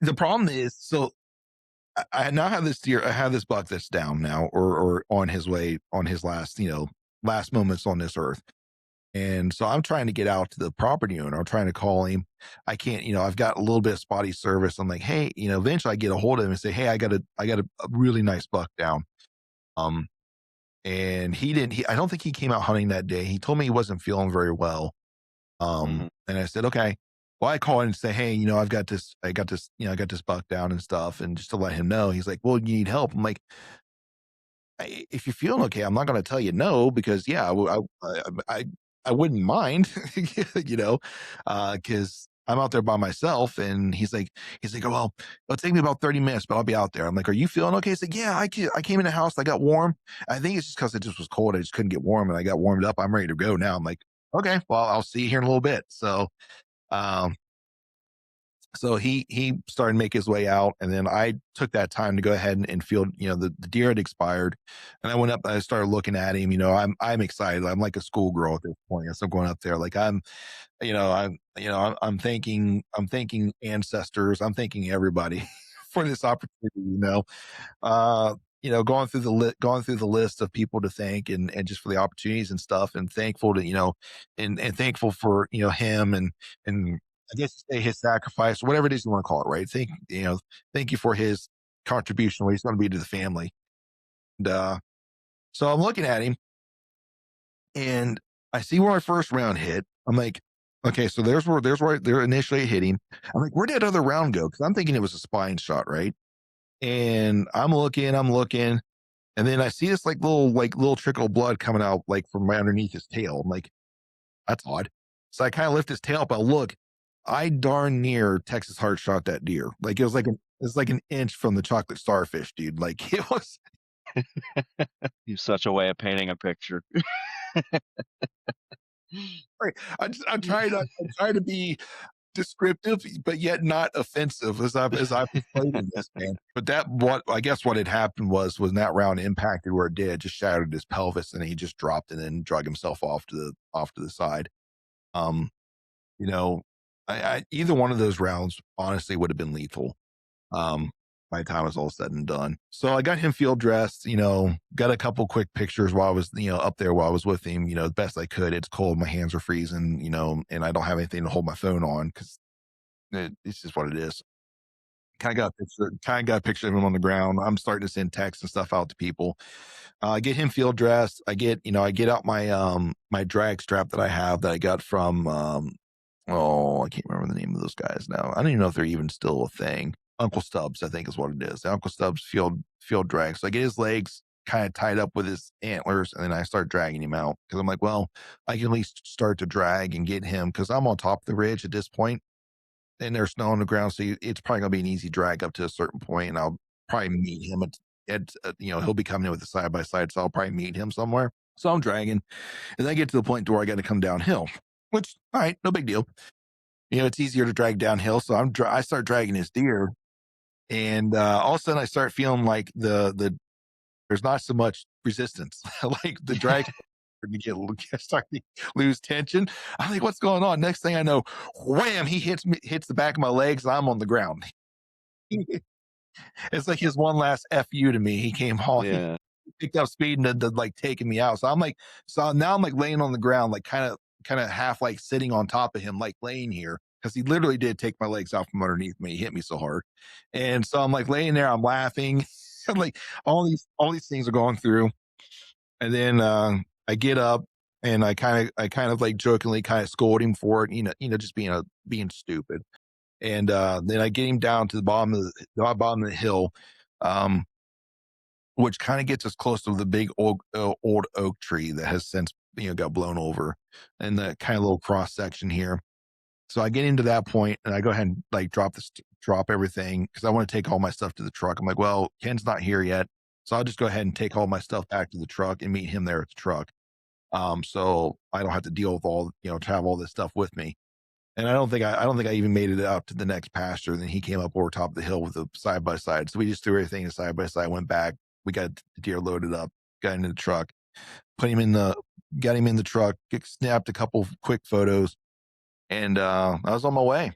The problem is, so I now have this deer. I have this buck that's down now, or on his way, on his last, last moments on this earth. And so I'm trying to get out to the property owner. I'm trying to call him. I can't, I've got a little bit of spotty service. I'm like, hey, eventually I get a hold of him and say, hey, I got a really nice buck down. Um, and he didn't. I don't think he came out hunting that day. He told me he wasn't feeling very well. Mhm. And I said, okay. Well, I call in and say, hey, I got this buck down and stuff, and just to let him know. He's like, well, you need help. I'm like, if you're feeling okay, I'm not going to tell you no, because yeah, I wouldn't mind, you know, because I'm out there by myself. And he's like, oh, well, it'll take me about 30 minutes, but I'll be out there. I'm like, are you feeling okay? He's like, yeah, I came in the house, I got warm. I think it's just because it just was cold. I just couldn't get warm, and I got warmed up. I'm ready to go now. I'm like, okay, well, I'll see you here in a little bit. Um, so he started to make his way out, and then I took that time to go ahead and field. The deer had expired, and I went up. I started looking at him. I'm excited. I'm like a schoolgirl at this point. As I'm going up there, like I'm thanking ancestors. I'm thanking everybody for this opportunity. Going through the list of people to thank, and just for the opportunities and stuff, and thankful to and thankful for him, and I guess you say his sacrifice, whatever it is you want to call it, right? Thank you for his contribution, what he's going to be to the family. And so I'm looking at him, and I see where my first round hit. I'm like, okay, so there's where they're initially hitting. I'm like, where'd that other round go? Because I'm thinking it was a spine shot, right? And I'm looking, and then I see this like little trickle of blood coming out like from right underneath his tail. I'm like, that's odd. So I kind of lift his tail up. I look, I darn near Texas heart shot that deer. Like it was like an inch from the chocolate starfish, dude. Like it was. You've such a way of painting a picture. I try to be descriptive, but yet not offensive as I'm explaining this, man. But what had happened was when that round impacted where it did, it just shattered his pelvis, and he just dropped and then drug himself off to the side. Um, you know, either one of those rounds honestly would have been lethal. Um, by the time it was all said and done. So I got him field dressed, got a couple quick pictures while I was, up there while I was with him, the best I could. It's cold, my hands are freezing, and I don't have anything to hold my phone on because it's just what it is. Kind of got a picture of him on the ground. I'm starting to send texts and stuff out to people. Get him field dressed. I get out my drag strap that I have that I got from I can't remember the name of those guys now. I don't even know if they're even still a thing. Uncle Stubbs, I think is what it is. The Uncle Stubbs field drag. So I get his legs kind of tied up with his antlers, and then I start dragging him out because I'm like, well, I can at least start to drag and get him because I'm on top of the ridge at this point, and there's snow on the ground, so it's probably gonna be an easy drag up to a certain point, and I'll probably meet him at he'll be coming in with a side by side, so I'll probably meet him somewhere. So I'm dragging, and I get to the point to where I got to come downhill, which all right, no big deal. It's easier to drag downhill. So I start dragging his deer, and all of a sudden I start feeling like there's not so much resistance, like the drag start to lose tension. I'm like, what's going on? Next thing I know, wham! He hits the back of my legs, and I'm on the ground. It's like his one last fu to me. He came home. He Yeah. picked up speed and like taking me out. So now I'm like laying on the ground, like kind of half like sitting on top of him, like laying here because he literally did take my legs out from underneath me. He hit me so hard, and so I'm like laying there. I'm laughing. I'm like all these things are going through, and then I get up and I kind of like jokingly kind of scold him for it, just being stupid. And then I get him down to the bottom of the hill, um, which kind of gets us close to the big old oak tree that has since got blown over, and the kind of little cross section here. So I get into that point, and I go ahead and like drop everything because I want to take all my stuff to the truck. I'm like, well, Ken's not here yet, so I'll just go ahead and take all my stuff back to the truck and meet him there at the truck. So I don't have to deal with to have all this stuff with me. And I don't think I even made it out to the next pasture. And then he came up over top of the hill with a side by side. So we just threw everything side by side, went back. We got the deer loaded up, got into the truck, put him in the got him in the truck, snapped a couple quick photos, and I was on my way.